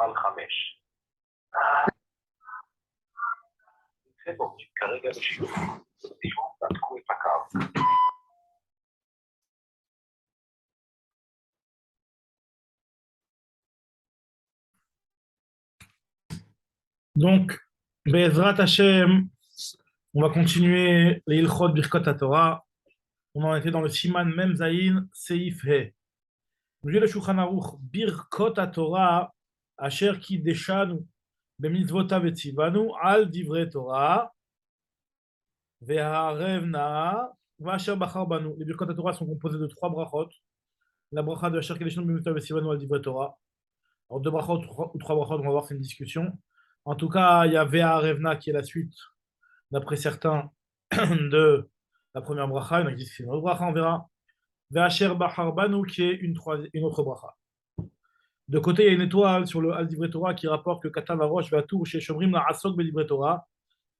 על 5. זה בו, כרגע בשיעור. תשמעו, תתחו את הקו. Donc, Be'ezrat Hashem, on va continuer les Ilchot Birkot HaTorah. On en était dans le Siman Mem Zayin Seif He. Nous dit le Shulchan Aruch Birkot HaTorah Asher Kideshanu B'mitzvotav etzivanu al divrei Torah ve'ha'arev na'a v'asher bachar banu. Les Birkot HaTorah sont composés de 3 brachot. La bracha de Asher Kideshanu B'mitzvotav etzivanu al divrei Torah. Alors 2 brachot ou 3 brachot, on va voir, c'est une discussion. En tout cas, il y a Ve'ha'arevna qui est la suite, d'après certains, de la première bracha. Il y en a qui disent que c'est une autre bracha, on verra. Ve'asher bachar banu qui est une autre bracha. De côté, il y a une étoile sur le Al Divrei Torah qui rapporte que Katav Arosh Ve'atur chez Shomrim la Asok Be'Divrei Torah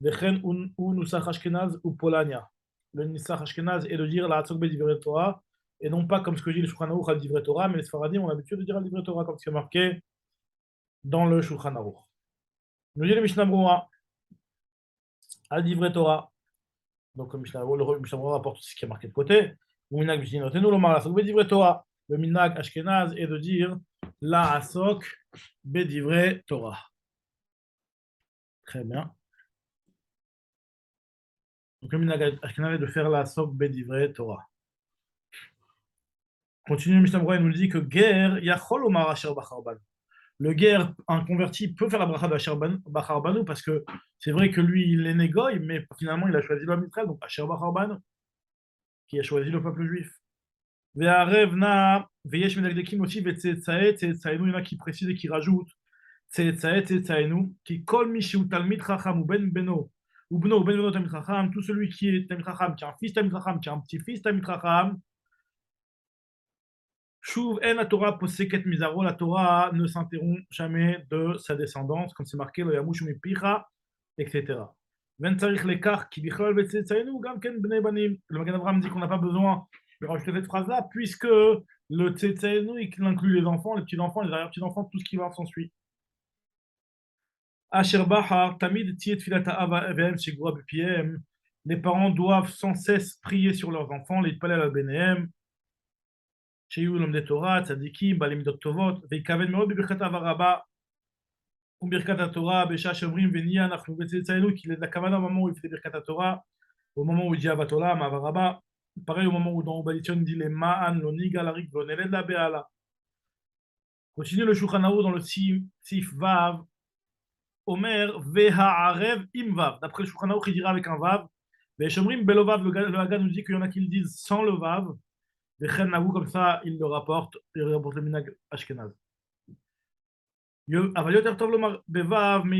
Vechen ou Nusach Ashkenaz ou Polania. Le Nusach Ashkenaz est de dire la Asok Be'Divrei Torah et non pas comme ce que dit le Shulchan Aruch Al Divrei Torah, mais les Sfaradim ont l'habitude de dire Al Divrei Torah comme ce qui est marqué dans le Shulchan Aruch. Nous dit le Mishnah Brura Al Divrei Torah. Donc le Mishnah Brura rapporte ce qui est marqué de côté. Ou Minag Mishnah nous l'omar la Asok Be'Divrei Torah. Le Minag Ashkenaz est de dire la Asok Be'Divrei Torah. Très bien. Donc le Minag Ashkenaz est de faire la Asok Be'Divrei Torah. Continue le Mishnah Brura, il nous dit que Ger Yachol Omar Asher Bachar Banu. Le guerre, un converti, peut faire la bracha de Asher Bachar Banu parce que c'est vrai que lui, il est négoï, mais finalement, il a choisi l'homme Israël, donc Asher Bachar Banu, qui a choisi le peuple juif. Ve'arevna, ve'yesh menagdekim aussi, ve'tzetzae, tzetzaenu, il y en a qui précisent et qui rajoutent, tzetzae, tzetzaenu, qui kol mishiu talmid chacham ou ben beno, ou beno talmid chacham, tout celui qui est talmid chacham, qui a un fils talmid chacham, qui a un petit-fils talmid chacham, Shuv en la Torah poseket mizaro, la Torah ne s'interrompt jamais de sa descendance, comme c'est marqué le yamush mipicha, etc. Ven tzarich lekach ki bichol vetzetzaenu gam ken bnei banim. Le Magen Avraham dit qu'on n'a pas besoin de rajouter cette phrase-là, puisque le tzetzaenu, il inclut les enfants, les petits-enfants, les arrière-petits-enfants, tout ce qui va s'ensuit. Asher bahar tamid tiet filata ava evehem shegua bepiem. Les parents doivent sans cesse prier sur leurs enfants, les palel al benehem. שיהיו לומדי תורה, צדיקים, בעלי מידות טובות, ויקווין מאוד בברכת הרבה וברכת התורה, בשעה שאומרים ונהיה אנחנו בצאצאינו, כי הכוונה au moment où il fait ברכת התורה, au moment où il dit אהבת עולם, אהבה רבה, pareil au moment où dans Obadition il dit למען לא ניגע לריק ולא נלד לה בהלה. Continue le Shulchan Aruch dans le Sif Vav, Omer והערב עם Vav. D'après le Shulchan Aruch il dira avec un Vav, ושאומרים בלא Vav, le Hagan nous dit qu'il y en a qui le disent sans le Vav. Comme ça, il le rapporte le Minag Ashkenaz. Mais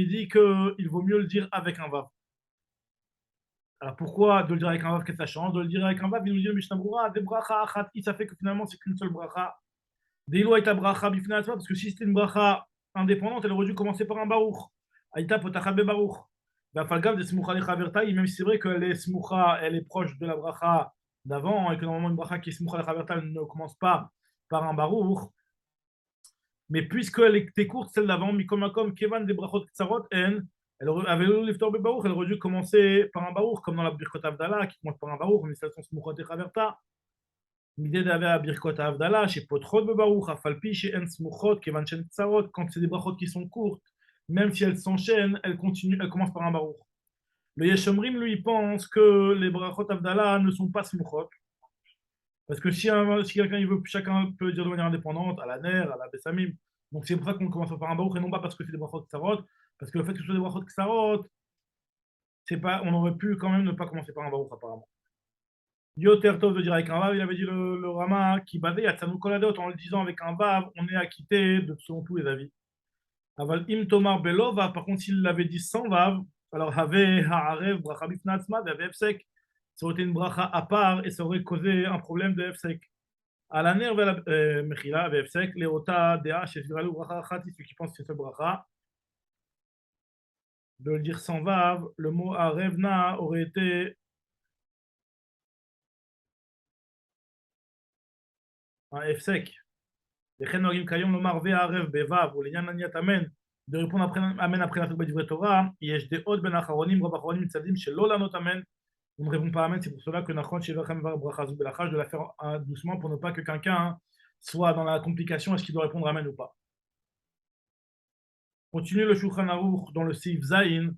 il dit qu'il vaut mieux le dire avec un Vav. Alors pourquoi de le dire avec un Vav, qu'est-ce que ça change? De le dire avec un Vav, il nous dit le Mishnah Brura, des bracha achat, ça fait que finalement c'est qu'une seule bracha. Des lois et bracha bifna, parce que si c'était une bracha indépendante, elle aurait dû commencer par un baruch. Aïta potacha be baruch. Falgav de smucha lechaverta, même si c'est vrai qu'elle est smucha, elle est proche de la bracha d'avant, et que normalement une bracha qui est smucha lechaverta ne commence pas par un baruch, mais puisqu'elle était courte, celle d'avant, mikomakom kevan des brachot ktsarot en, elle avait le liftor be baruch, elle aurait dû commencer par un baruch, comme dans la birkot avdala qui commence par un baruch, mais celles sont smucha lechaverta. Midé d'avait à birkot avdala chez potrot be baruch, afalpi chez en smuchot kevan chen ktsarot, quand c'est des brachot qui sont courtes, même si elles s'enchaînent, elles commencent par un baruch. Le Yeshomrim, lui, pense que les brachot avdala ne sont pas smuchot. Parce que si quelqu'un il veut, chacun peut dire de manière indépendante, à la ner, à la bessamim. Donc c'est pour ça qu'on commence par un baruch et non pas parce que c'est des brachot ksarot. Parce que le fait que ce soit des brachot ksarot, on aurait pu quand même ne pas commencer par un baruch apparemment. Yoter Tov de dire avec un vav, il avait dit le Rama qui badait à Tsanou Koladot en le disant avec un vav, on est acquitté selon tous les avis. Aval im tomar belova, par contre s'il l'avait dit sans vav, alors have ha'arev bracha bifna atzma ve'ave efsek, ça aurait été une bracha à part et ça aurait causé un problème de efsek. À la ner mechila ve'efsek leota dea sheziralu bracha achati, ceux qui pensent que c'est ce bracha, de le dire sans vav, le mot arevna aurait été un efsek. וכן נוהגים כיום לומר והערב בו' ולעניין עניית אמן, de répondre après, amen après la Torah d'Ivrei Torah, יש דעות בין האחרונים, רוב האחרונים מצדדים שלא לענות amen, on ne répond pas amen, c'est pour cela que Nachon Shevachem var bracha zu belachah, je dois la faire doucement pour ne pas que quelqu'un soit dans la complication, est-ce qu'il doit répondre amen ou pas. Continue le Shulchan Aruch dans le Seif Zayin,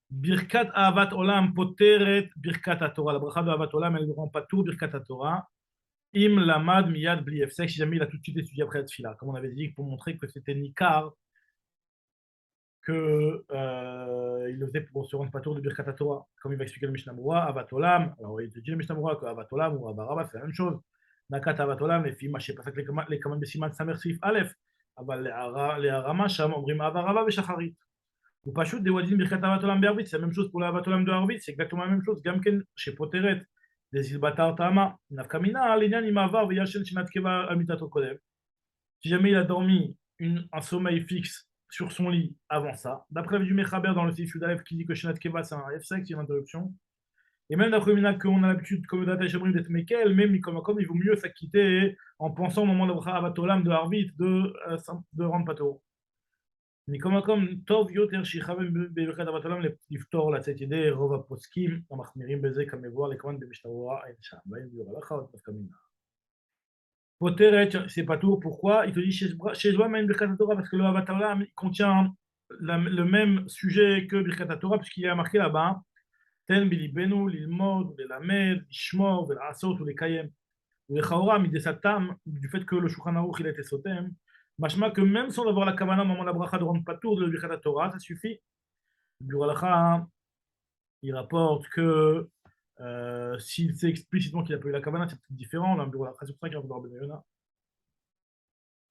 Birkat Ahavat Olam poteret Birkat HaTorah, la bracha de Ahavat Olam, elle ne rend pas tout Birkat HaTorah, Im lamad miyad bli efsek, si jamais il a tout de suite étudié après la tfila, comme on avait dit, pour montrer que c'était Nikar, que il le faisait pour se rendre pas tour de Birkat Torah, comme il va expliquer le Mishnah Berurah, Avat Olam. Alors il te dit le Mishnah Berurah que Avat Olam ou Abba Rabba c'est la même chose. Nakat Avat Olam, les filles, je sais pas ça que les commandes de Siman Samer Sif Aleph, אבל להרמה שם אומרים Abba Rabba ושחרית. ou פשוט דוודין Birkat Avat Olam בערבית, c'est la même chose pour l'Avat Olam de Arvit, c'est exactement la même chose, גם כן שפותרת des ilbatar tama, nafka mina, l'ignan il m'avar v'yashen shinat keva amitato kodem. Si jamais il a dormi un sommeil fixe sur son lit avant ça, d'après du Mechaber dans le Seif Yudalef qui dit que Shinat Keva c'est un F5, c'est une interruption, et même d'après Mina qu'on a l'habitude, comme Data Shabrim d'être Mekel, même comme il vaut mieux s'acquitter en pensant au moment de Batolam, de Harvit, de rendre Pato. Mais comme Tov Yoter Shichavem Bebekat Batolam, les Iftor, la cette idée, Rova Poskim, on Machmirim Beze, comme voir les commandes de Mishnah Berurah, et Sham, Baïm Yuralacha, Kamina. Poteret, c'est pas tout. Pourquoi? Il te dit chez Joam Birkat Torah parce que le Avat Olam contient le même sujet que Birkat Torah, puisqu'il y a marqué là-bas Ten bilibenu, l'ilmod, l'elamed, l'ishmor, l'asot ou l'ekayem. Le Chaora, midesatam, du fait que le Shulchan Aruch il a été sotem, machma que même sans avoir la kavana au moment de la bracha de rendre patour de Birkat Torah, ça suffit. Le Buralacha, il rapporte que s'il sait explicitement qu'il a pas eu la kavana, c'est peut-être différent. Là, c'est pour ça qu'il rapporte dans Ben Yonah.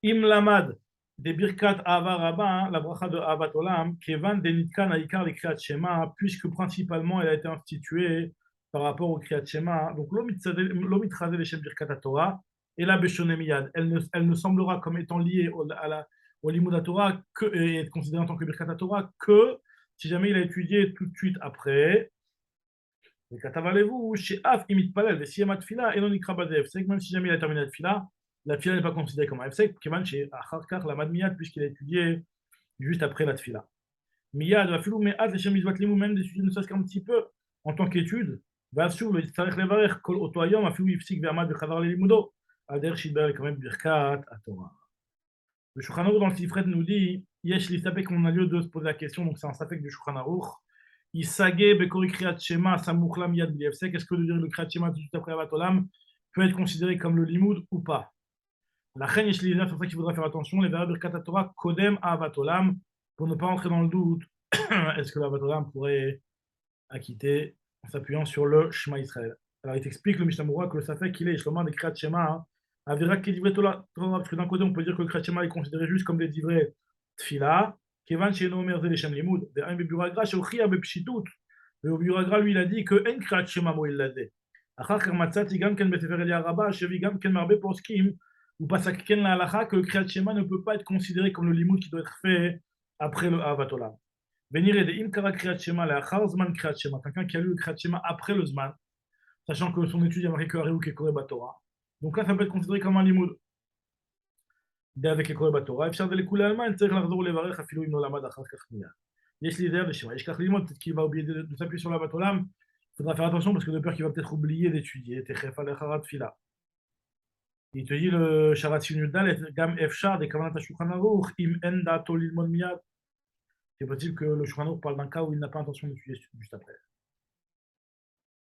Im lamad de Birkat Ahava Rabba, la bracha de Ahavat Olam, Kevan de Nitkan Aikar le Kriyat Shema, puisque principalement elle a été instituée par rapport au Kriyat Shema. Donc l'omitrazé les Birkat Torah, et la Beshone Miyad, elle ne semblera comme étant liée au Limud Torah et être considérée en tant que Birkat Torah que si jamais il a étudié tout de suite après. Et katavalez-vous, chez Af imit palel, et si yamat fila, et non ikra badef, c'est que même si jamais il a terminé la tfila n'est pas considérée comme un efsek, kivan chez Acharkar, la mad miyad, puisqu'il a étudié juste après la tfila. Miyad, va filou, mais az, les chemis vatlimou, même d'étudier ne serait-ce qu'un petit peu, en tant qu'étude, va sur le tsarech levarer, kol otoyom, a filou ifsik vermad, vechadar le limudo, ader shidber, quand même birkat, à Torah. Le Shulchan Aruch dans le Sifret nous dit, yesh li sapek, on a lieu de se poser la question, donc c'est un sapek du Shulchan Aruch. Isagé Bekori Kriyat Shema Samuchlam Yad Bliefsek, est-ce que de dire le Kriyat Shema tout de suite après Ahavat Olam peut être considéré comme le limoud ou pas? La reine Yesh Lizah, c'est pour ça qu'il faudra faire attention, les verbes Birkat Torah Kodem Ahavat Olam, pour ne pas entrer dans le doute, est-ce que l'Ahavat Olam pourrait acquitter en s'appuyant sur le Shema Israël. Alors il t'explique le Mishnah Berurah que le Safek qu'il est, Shlomo des Kriyat Shema, Avira qui divrei Torah, parce que d'un côté on peut dire que le Kriyat Shema est considéré juste comme des divrei Tfila. Kevan chez Nomer Zeleshem Limoud, de un Beburagra, chez Ochia Bepshitut. Le Beburagra lui il a dit que En Krat Shema Mo il l'a dit. Achar Kermatzati Gam Ken Besefer Elia Rabba, Chevi Gam Ken Marbe Poskim, ou Pasak Ken la Halacha, que le Krat Shema ne peut pas être considéré comme le Limoud qui doit être fait après le Ahavat Olam. Venir de Im Kara Krat Shema, la Achar Zman Krat Shema, quelqu'un qui a lu le Krat Shema après le Zman, sachant que son étude a marqué que Ariou Kekore Batora. Donc là, ça peut être considéré comme un Limoud. avec les Koré Batora, אפשר ולכולי אלמן, צריך לחזור לברך אפילו אם לא למד אחר כך מיד. יש לי idée בשביל, יש כך ללמוד, peut-être qu'il va oublier de s'appuyer sur la Batolam, il faudra faire attention parce que de peur qu'il va peut-être oublier d'étudier, תכף על אחרת תפילה. Il te dit le Sharat Yudal, Gam Efshar, des Kavanat HaShulchan Aruch, im en da'ato lilmod miyad. C'est possible que le Shulchan Aruch parle d'un cas où il n'a pas intention d'étudier juste après.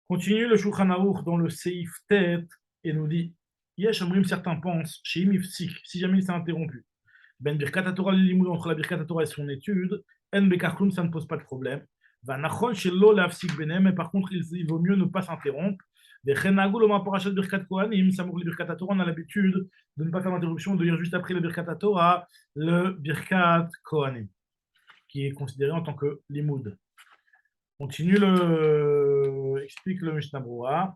Continue le Shulchan Aruch dans le Seif Tet et nous dit Yesh Amrim, certains pensent, chez Imifsik, si jamais il s'est interrompu, Ben Birkat HaTorah l'Limoud, entre la Birkat HaTorah et son étude, En Bekarklum, ça ne pose pas de problème. Va Nachon Shelo Lafsik Benem, mais par contre, il vaut mieux ne pas s'interrompre. Vechenagul Oma Parashat Birkat Kohanim, Samour le Birkat HaTorah, on a l'habitude de ne pas faire d'interruption, de lire juste après le Birkat HaTorah, le Birkat Kohanim, qui est considéré en tant que Limoud. Continue explique le Mishnah Berurah.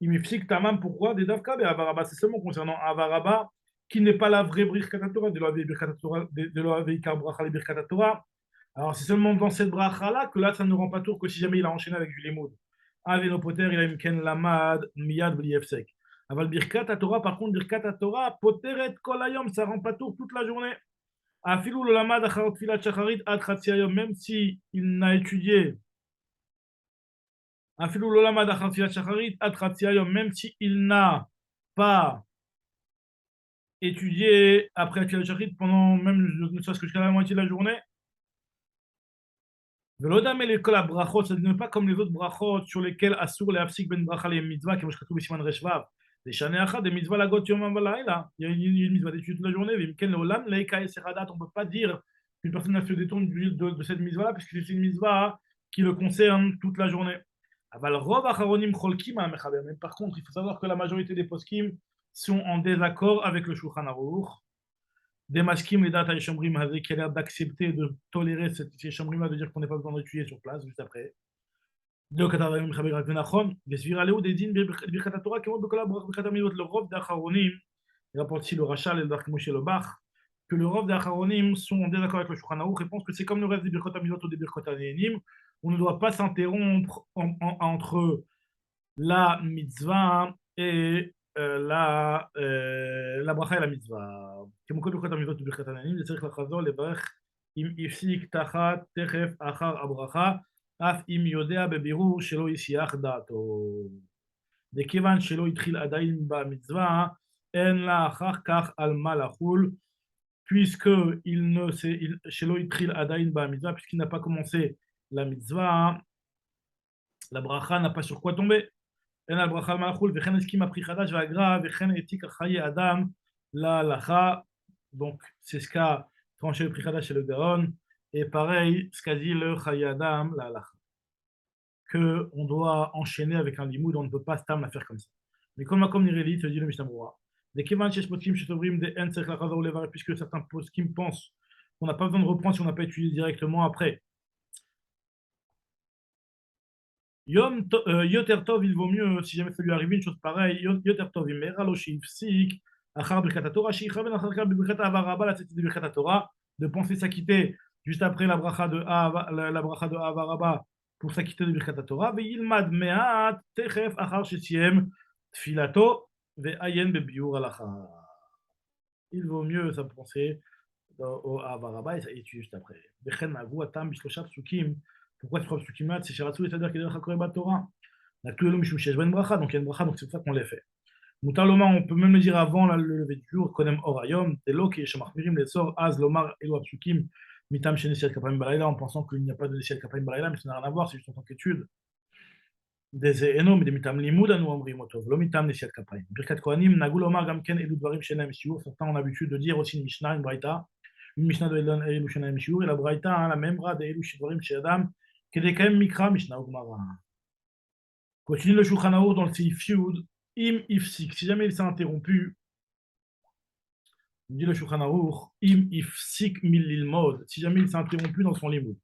Imifsik tamam, pourquoi des davka be avaraba, c'est seulement concernant avaraba qui n'est pas la vraie Birkat Torah, de la veikar bracha le Birkat Torah. Alors c'est seulement dans cette bracha là que là ça ne rend pas tour que si jamais il a enchaîné avec du limoud. Avenopoter il a imken lamad miyad bli efsek. Aval Birkat Torah, par contre, Birkat Torah, Poteret Kol Hayom, ça rend pas tour toute la journée. Afilou le lamad acharot filat shacharit ad chatzi hayom, même si il n'a étudié. Afilou le lamad acharot filat shacharit ad chatzi hayom, même si il n'a pas étudié après la filat shacharit pendant même ne serait-ce que jusqu'à la moitié de la journée. Velodam et l'école à brachot, ça n'est pas comme les autres brachot sur lesquels assur les afsik ben bracha les mitzvah, qui m'a siman reshvav. Les shané achad, des mitzvah lagot yom valayla. Il y a une mitzvah d'étude toute la journée. Vimken leolam leika et seradat. On ne peut pas dire qu'une personne a se détourne de cette mitzvah-là, puisque c'est une mitzvah qui le concerne toute la journée. Aval rov acharonim cholkim ha mechaber. Mais par contre, il faut savoir que la majorité des poskim sont en désaccord avec le Shulchan Aruch. Des maskim les dates à Yeshomrim Hazé qui a l'air d'accepter, de tolérer cette Yeshomrim, de dire qu'on n'est pas besoin d'étudier sur place juste après. Le Katavim Chaber Rakvenachon, des Sviraleo, des Din, Birkat Torah, qui ont Bekola Birkat Amilot, le Rov d'Acharonim, il rapporte ici le Rachal et le Dark Moshe le Bach, que le Rov d'Acharonim sont en désaccord avec le Shulchan Aruch et pensent que c'est comme le reste des Birkat Amilot ou des Birkat Anénim, on ne doit pas s'interrompre entre la mitzvah et la bracha et la mitzvah. כמו כל ברכות המצוות וברכת עננים, זה צריך לחזור לברך אם הפסיק תחת תכף אחר הברכה, אף אם יודע בבירור שלא יסיח דעתו. וכיוון שלא התחיל עדיין במצווה, אין לה אחר כך על מה לחול, שלא התחיל עדיין במצווה, puisqu'il n'a pas commencé la mitzvah, la bracha n'a pas sur quoi tomber. אין על ברכה על מה לחול, וכן הסכים הפרי חדש והגרא, וכן העתיק חיי אדם להלכה. Donc, c'est ce qu'a tranché le Pri Hadash et le Gaon, et pareil, ce qu'a dit le Chaye Adam, la halakha, qu'on doit enchaîner avec un limoud, on ne peut pas stam la faire comme ça. Mais comme Nireli, te dit le Mishnah Berurah, des Kevan Shesh Poskim Shetovrim, des En Tzech Lachazor Levar, puisque certains Poskim pensent qu'on n'a pas besoin de reprendre si on n'a pas étudié directement après. Yoter Tov, il vaut mieux, si jamais ça lui arrive une chose pareille, Yoter Tov, il mera lo shifsik, de penser s'acquitter juste après la bracha de Avaraba pour s'acquitter de Birkat Torah, ve'ilmad me'at techef achar shesiem tfilato ve'ayen bebiur halacha. Il vaut mieux ça penser au Avaraba et ça étudie juste après. Vechen avu atam bishlosha psukim. Pourquoi ces trois psukim-là? C'est Shiratzou, c'est-à-dire qu'il y a un Torah. La Tuelu mishum shesh ben bracha, donc il y a une bracha, donc c'est pour ça qu'on les fait. Moutaloma, on peut même le dire avant le lever du jour, Konem Orayom, Telo qui est Shamachmirim, les sorts, Az, Lomar, Elo Apsukim, Mitam Shenesiat Kapayim Balayla, en pensant qu'il n'y a pas de Nesiat Kapayim Balayla, mais ça n'a rien à voir, c'est juste en tant qu'étude. Des Enom, des Mitam Limoud, Anou Amrim Otov, Lo Mitam Nesiat Kapayim. Birkat Kohanim, Nagul Omar, Gamken, Elu Dvarim, Shenaim Shiur, certains ont l'habitude de dire aussi une Mishnah, une Braïta, une Mishnah de Elu Shenaim Shiur, et la Braïta, la même bras de Elu Shidvarim, Shedam, Kedekaim Mikra, Mishnah Ugmara. Continue le Shulchan Aruch dans le Seif Yud. Im ifsik, si jamais il s'est interrompu, dit le Shulchan Aruch, im ifsik mililmod, si jamais il s'est interrompu dans son limoud.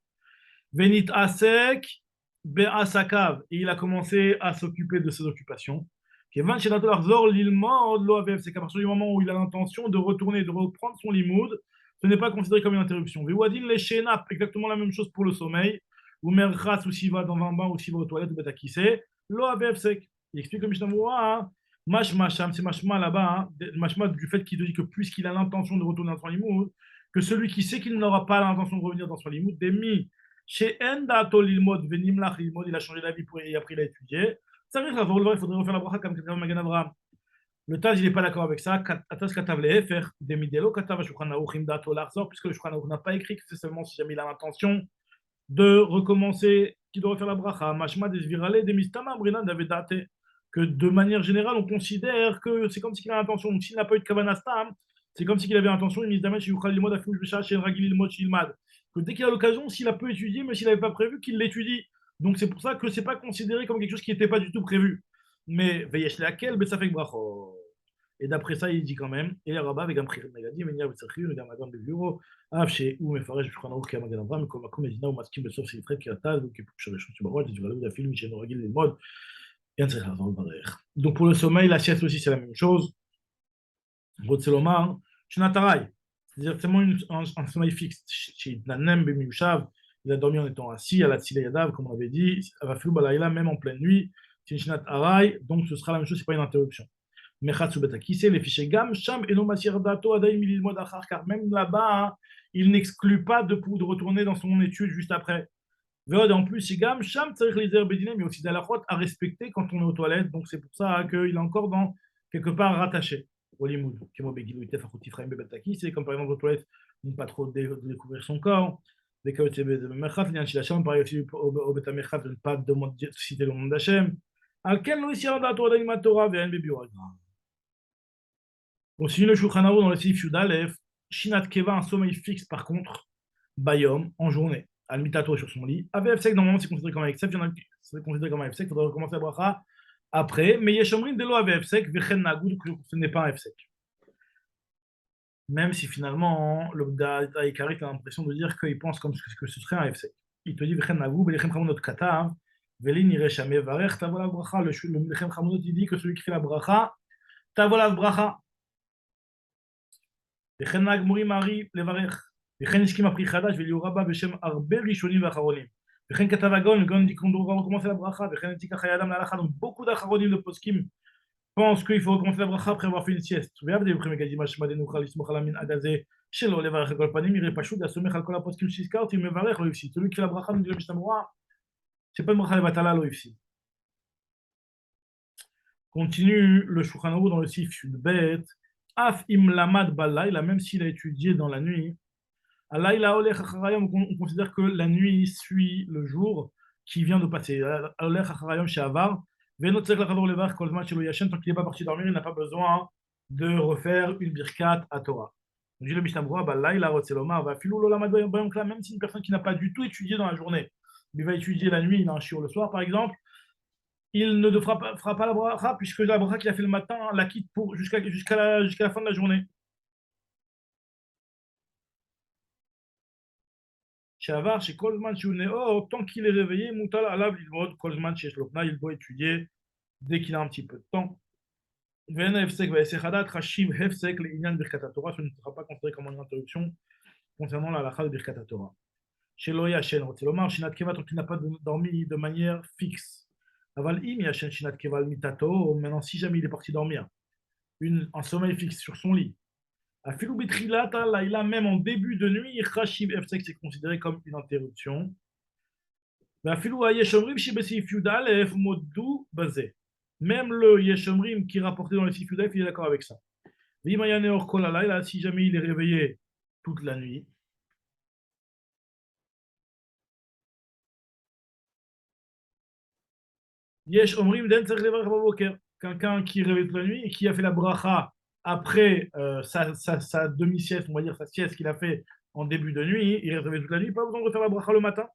Venit asek be'asakav, et il a commencé à s'occuper de ses occupations. Kevan shenato lachzor lilmod lo avev, c'est qu'à partir du moment où il a l'intention de retourner, de reprendre son limoud, ce n'est pas considéré comme une interruption. Ve'uadin le shenap, exactement la même chose pour le sommeil, ou merchas, ou s'il va dans un bain, ou s'il va aux toilettes, ou betakise, lo avev sek. Il explique comme Mishnah Berurah, mashma sham, c'est mashma là-bas, mashma du fait qu'il te dit que puisqu'il a l'intention de retourner dans son limoud, que celui qui sait qu'il n'aura pas l'intention de revenir dans son limoud, demi, chez Endato l'ilmod, venimlach l'ilmod, il a changé d'avis et après il a étudié. Ça veut dire il faudrait refaire la bracha comme quelqu'un Magan Avraham. Le Taz, il n'est pas d'accord avec ça. Atas katav lehefer, demidelo katav Shulchan Aruch imdato l'achzor, puisque le Shulchan Aruch n'a pas écrit que c'est seulement si jamais il a l'intention de recommencer qu'il doit refaire la bracha. Mashma des virale, des mistama, brinan davedate. Que de manière générale, on considère que c'est comme s'il a l'intention. Donc, s'il n'a pas eu de kavanastam, c'est comme s'il avait l'intention, que dès qu'il a l'occasion, s'il a peu étudié, mais s'il n'avait pas prévu, qu'il l'étudie. Donc, c'est pour ça que ce n'est pas considéré comme quelque chose qui n'était pas du tout prévu. Mais, veyesh laquelle, ça fait bracho. Et d'après ça, il dit quand même, et Rabba avec un prix Nagadi, Menia Betsachir, le Gamagan de Bureau, Afché, ou Mefaresh, Shulchan Aruch, Kamagan Avram, mais comme Medina, ou Maskim, Bessof, c'est très Kiatal, donc pour chercher Shulchan Aruch, du Valou, la film, Michel Noragil, les modes. Donc pour le sommeil, la sieste aussi c'est la même chose. C'est-à-dire seulement un sommeil fixe. Il a dormi en étant assis, à la Tsilayadav, comme on avait dit, même en pleine nuit. Donc ce sera la même chose, c'est pas une interruption. Mechatsu betakise, les fichiers gam, sham, eno masir dato, adaim mililmod achar, car même là-bas, il n'exclut pas de retourner dans son étude juste après. Veod, en plus, Shigam, Sham, Tzarich Lizer Bedinem, mais aussi d'Alachot à respecter quand on est aux toilettes. Donc c'est pour ça qu'il est encore dans, quelque part rattaché au limoud. Kemo Begilou, Itef, Achot, Tifraim, Bebetaki, c'est comme par exemple aux toilettes, on ne pas trop découvrir son corps. Des cas où c'est Merchat, Lian Shilacham, pareil aussi au Betamerchat, de ne pas demander, citer le nom d'Hachem. Alken, Louis Yarda, Torah d'Animatora, Ve'en Bebiora. Continue le Shulchan Aruch dans le Sif Yudalef, Shinat Keva, un sommeil fixe par contre, Bayom, en journée. Al-Mitato sur son lit. AVF-Sec, normalement, c'est considéré comme un F-Sec. C'est considéré comme un F-Sec. Il faudrait recommencer la bracha après. Mais Yeshomrin, Delo AVF-Sec, Vechen Nagoud, ce n'est pas un F-Sec. Même si finalement, le Daïkarik a l'impression de dire qu'il pense comme que ce serait un F-Sek. Il te dit Vechen Nagoud, Belechem Chamonot Katav, Velin Ireshame Varech, Tavola Bracha. Le Belechem Chamonot, il dit que celui qui fait la bracha, Tavola Bracha. Vechen Nagmuri Mari Levarech. וכן הסכים הפרי חדש וליאורה בה בשם הרבה ראשונים ואחרונים. וכן כתב הגאון, הגאון dit qu'on doit recommencer la bracha, וכן הציג חיי אדם להלכה, donc beaucoup d'acharonim de poskim pensent qu'il faut recommencer la bracha après avoir fait une sieste. ועבדי בכם מגדים השמע דנוכל לסמוך על המנהג הזה שלא לברך על כל פנים, יראה פשוט להסומך על כל הפוסקים שהזכרתי, מברך לא יפסיד. celui qui fait la bracha, nous dit le Mishnah Berurah, c'est pas une bracha levatala, לא יפסיד. Continue le Shulchan Aruch dans le Sif Yudbet, Af im lamad balayla, même s'il a étudié dans la nuit, on considère que la nuit suit le jour qui vient de passer. Tant qu'il n'est pas parti dormir, il n'a pas besoin de refaire une birkat à Torah. Donc, dit le Mishnah Berurah, même si une personne qui n'a pas du tout étudié dans la journée, il va étudier la nuit, il a un shiur le soir par exemple, il ne fera pas la bracha, puisque la bracha qu'il a fait le matin la quitte jusqu'à la fin de la journée. Shavar, chez Kolzman, chez Uneo, tant qu'il est réveillé, Moutal Alav, Kolzman, chez Shlopna, il doit étudier dès qu'il a un petit peu de temps. Ven Hefsek, Vaesechadat, Rashim, Hefsek, les Inyan Birkat Torah, ce ne sera pas considéré comme une interruption concernant la halakha de Birkat Torah. Chez Loya, chez Rotelomar, Shinat Keva, tant qu'il n'a pas dormi de manière fixe. Aval Im, Yashen, Shinat Keva, Mitato, maintenant, si jamais il est parti dormir, un sommeil fixe sur son lit, Afilou Betrilata, là, même en début de nuit, Khashib Efsek, c'est considéré comme une interruption. Afilou Yeshomrim, Shibesif Yudalef, Modou Bazé. Même le Yeshomrim qui est rapporté dans le Sif Yudalef, il est d'accord avec ça. Vimayaneor Kolalai, si jamais il est réveillé toute la nuit. Yeshomrim, Den Tzerlevar Baboker. Quelqu'un qui est réveillé toute la nuit et qui a fait la bracha après sa demi-sieste, on va dire sa sieste qu'il a fait en début de nuit, il est réveillé toute la nuit, pas besoin de faire la bracha le matin.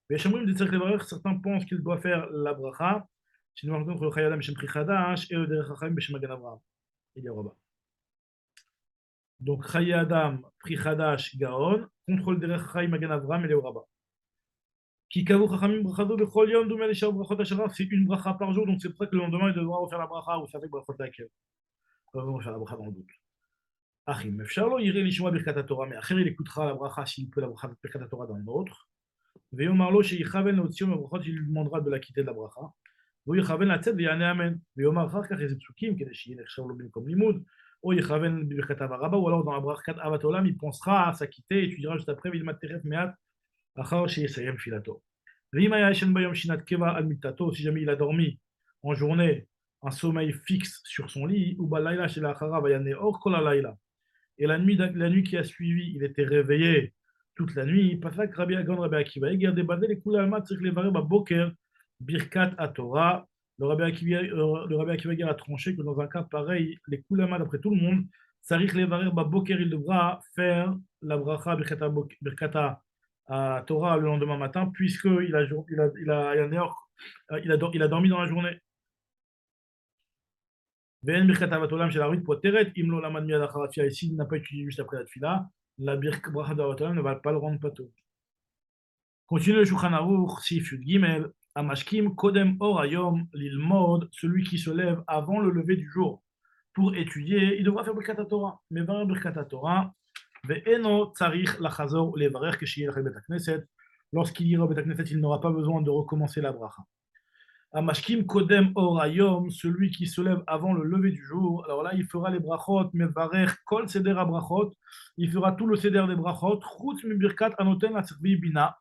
Mais certains pensent qu'il doit faire la bracha. Sinon, on rencontre le Chayadam Shem Prichadash et le Derech HaChaim Beshem Magen Avraham. Il y a Rabat. Donc, Chayadam Prichadash Gaon contre le Derech HaChaim Magen Avraham et le Rabat. Qui kavu Chachamim Brachado Bechol Yom Doumé Lishav Brachot Hashara, c'est une bracha par jour, donc c'est pour ça que le lendemain il devra refaire la bracha ou faire Brachot Hakel. On va faire la bracha dans le doute. Achim, Efshalo, Yiré Lishma Birkat Torah, mais Acher il écoutera la bracha s'il peut la bracha Birkat Torah dans l'autre. Veyomarlo, chez Yichaven, l'Otsiom, Brachot, il lui demandera de la quitter de la bracha. Veyochaven la tzed, Veyane Amen. Veyomar Chachkach, les Psukim, qui est chez Yichshavlo Ben comme Limoud. Ou Yichaven Birkat Avaraba, ou alors dans la bracha Avatolam, il pensera à s'acquitter et tu diras juste après, Vilmat Teref Meat, Achar, chez Yisayem Filato. Vimaya Yashen Bayom Shinat Keva Almitato, si jamais il a dormi en journée, un sommeil fixe sur son lit, ou Balayla chez la Chara, Vayane Or Kola et la nuit qui a suivi, il était réveillé toute la nuit. Pasak Rabbi Agon Rabbi Akiva, Eger de Badel et Kula Alma, Tzrik Levaré Boker, Birkat Atora. Le Rabbi Akiva a tranché que dans un cas pareil, les Kulama, d'après tout le monde, Tzrik Levaré Boker, il devra faire la bracha Birkat Torah le lendemain matin, puisqu'il a dormi dans la journée. Ve'en birkat avatolam shel arvit poteret imlo lamad miyad achar atfila. Et s'il n'a pas étudié juste après la tfila, la bracha d'avatolam ne va pas le rendre pato. Continue le Shulchan Aruch, Sif Yud Gimel, Amashkim kodem or hayom lilmod, celui qui se lève avant le lever du jour pour étudier, il devra faire birkat Torah. Mais va birkat Torah, ve'eno tzarich lachazor levarer keshiel chel bet hakneset. Lorsqu'il ira au bet hakneset, il n'aura pas besoin de recommencer la bracha. Amashkim Kodem Orayom, celui qui se lève avant le lever du jour. Alors là, il fera les brachot, mevarer kol seder brachot. Il fera tout le seder des brachot. Chutz mibirkat anoten atzvi bina.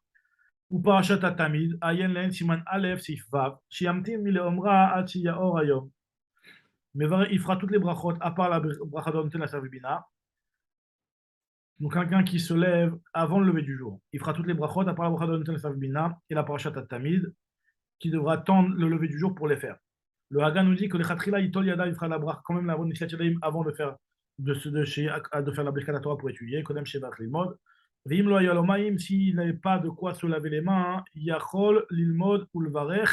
Ou parashat atamid. Ayen len siman alef sif vav. Shiamtim mile omra ad shiya orayom. Mevarer, il fera toutes les brachot à part la bracha d'anoten atzvi bina. Donc quelqu'un qui se lève avant le lever du jour. Il fera toutes les brachot à part la bracha d'anoten atzvi bina et la parashat atamid, qui devra attendre le lever du jour pour les faire. Le Hagan nous dit que le Khatrila, Itol Yada, il fera la bracha, quand même la bonne initiative avant de faire la Birkat Torah pour étudier, Kodem Shevach Lilmod. Vim lo yalomaim, s'il n'avait pas de quoi se laver les mains, Yachol Lilmod ou le Varech,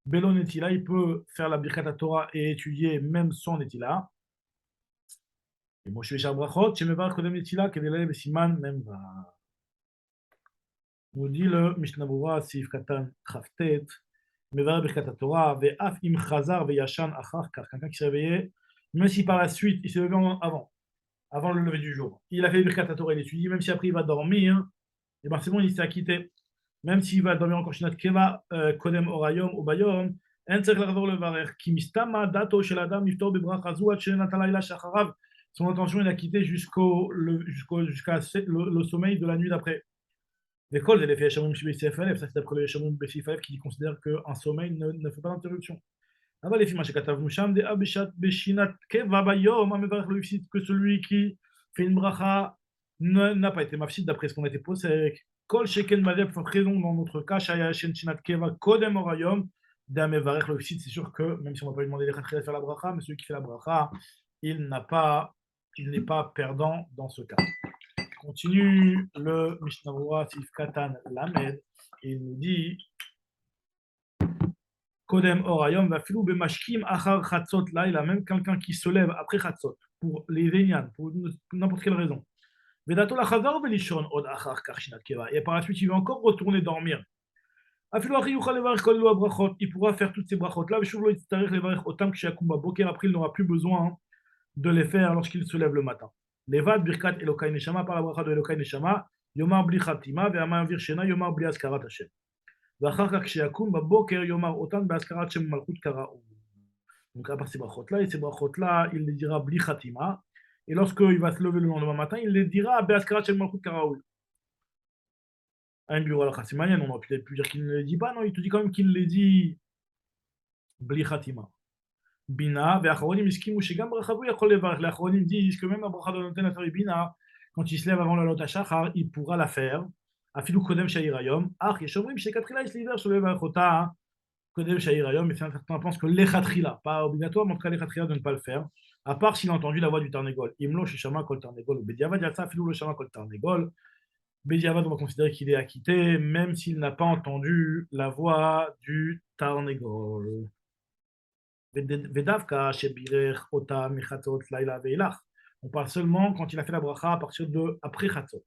Belo Netila, il peut faire la Birkat Torah et étudier même sans Netila. Et Moshe Shar Brachot, Shemevar Kodem Netila, Kedelele Besiman, même va. Nous dit le Mishnah Berurah, Sif Katan Chaftet, Mevar Birkat Torah, Ve'af im Chazar Ve'yashan Achar, car quelqu'un qui s'est réveillé, même si par la suite il s'est levé avant le lever du jour, il a fait Birkat Torah, il étudie, même si après il va dormir, et ben c'est bon, il s'est acquitté. Même s'il va dormir encore Shinat Keva, Kodem Orayom, Obayom, En Tzech Lachzor Levarer, Ki Mistama Dato Shel Adam Yiftor Bebracha Zu Ad Shenat Halayla Shacharav. Son intention, il a quitté jusqu'à le sommeil de la nuit d'après. L'école de l'effet Yeshamim Besifalef, ça c'est d'après le Yeshamim Besifalef qui considère qu'un sommeil ne fait pas d'interruption. Avant les films, que celui qui fait une bracha n'a pas été mafsid d'après ce qu'on a été posé avec Kol Sheken Madev, pour raison dans notre cas, Shaya Shen Shinat Keva Kodem Orayom, Damevarech le c'est sûr que même si on ne va pas lui demander de faire la bracha, mais celui qui fait la bracha, il n'est pas perdant dans ce cas. Continue le Mishnah Berurah Sif Katan Lamed, et il nous dit Kodem Orayom va filou bemashkim achar chatzot là, il a même quelqu'un qui se lève après chatzot pour les vénians, pour n'importe quelle raison. Vedato la chazar velishon od achar karshinat keva, et par la suite il va encore retourner dormir. Afilo achi yuchal levarich kol lo brachot, il pourra faire toutes ces brachot là, veshuv lo yitzarich levarich otam kshayakum baboker, après il n'aura plus besoin de les faire lorsqu'il se lève le matin. Levad birkat Elokai neshama, par la bracha de Elokai neshama, yomar bli chatima ve'amar vir shena yomar bli askarat Hashem. Donc, à part ces brachot-là, et ces brachot-là, il les dira bli khatima. Et lorsqu'il va se lever le lendemain matin, il les dira be'askarat shel malchut karaoul. Un bureau à la chassimanienne, on aurait peut-être pu dire qu'il ne les dit pas, non, il te dit quand même qu'il les dit bli khatima. Bina, ve'acharonim iskimu shegam brachavu yachol levarech. Les acharonim disent que même la bracha de noten atari bina, quand il se lève avant la lot hashachar, il pourra la faire. Afilou kodem shayirayom, ach yeshomrim shekatrila isliver sur le varchota kodem shayirayom, mais certains pensent que l'echatrila, pas obligatoire, mais en tout cas l'echatrila de ne pas le faire, à part s'il a entendu la voix du tarnégol. Imlo sheshama kol tarnégol, ou bediavad yatsa afilou le shama kol tarnégol. Bediavad, on va considérer qu'il est acquitté, même s'il n'a pas entendu la voix du tarnégol. Vedavka shebirer ota michatzot laila veilach. On parle seulement quand il a fait la bracha à partir de après chatzot.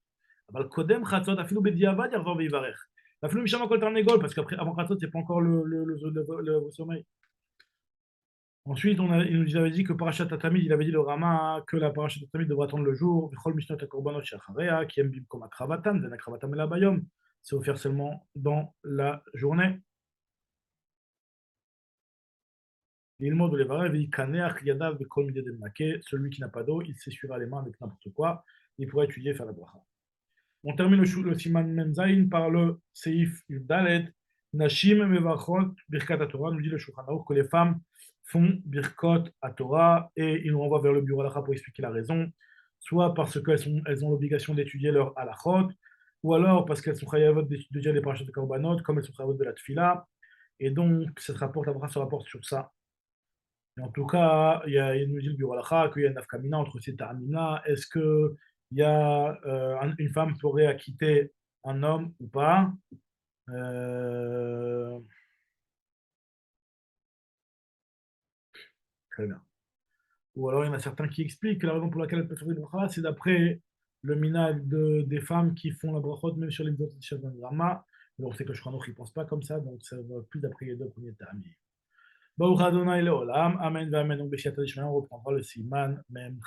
אבל קודם חצות, אפילו בדיעבד יחזור ויברך. אפילו משם הכל תרנגול, parce qu'avant חצות, c'est pas encore le sommeil. Ensuite, il nous avait dit que Parashat Atamid, il avait dit le Rama que la Parashat Atamid devra attendre le jour, V'chol mishnot hakorbanot she'achareha, ki em bimkom akravatam, ve'nakravatam ela bayom. C'est offert seulement dans la journée. L'ilmod de levarev v'yikaneach yadav v'kol midei demnake, celui qui n'a pas d'eau, il s'essuiera les mains avec n'importe quoi, il pourra étudier et faire la bracha. On termine le Siman Memzaïn par le Seif Dalet, Nashim Mevachot Birkat Torah, nous dit le Shulchan Aruch que les femmes font Birkot à Torah, et il nous renvoie vers le bureau halakha pour expliquer la raison, soit parce qu'elles ont l'obligation d'étudier leur halachot, ou alors parce qu'elles sont chayavot d'étudier les parachutes de korbanot, comme elles sont chayavot de la tfila, et donc cette rapport, la bracha se rapporte sur ça. Et en tout cas, il nous dit le bureau halakha qu'il y a une afkamina entre ces ta'amina. Est-ce que une femme pourrait acquitter un homme ou pas? Très bien. Ou alors il y en a certains qui expliquent que la raison pour laquelle elles peuvent faire des brachot, c'est d'après le minag des femmes qui font la brachot même sur les autres chefs d'un drama. Alors c'est que je crois qu'il ne pense pas comme ça, donc ça va plus d'après les deux premiers ta'amim. Baruch Adonai Leolam, Amen, Amen. Donc, on reprendra le Siman, même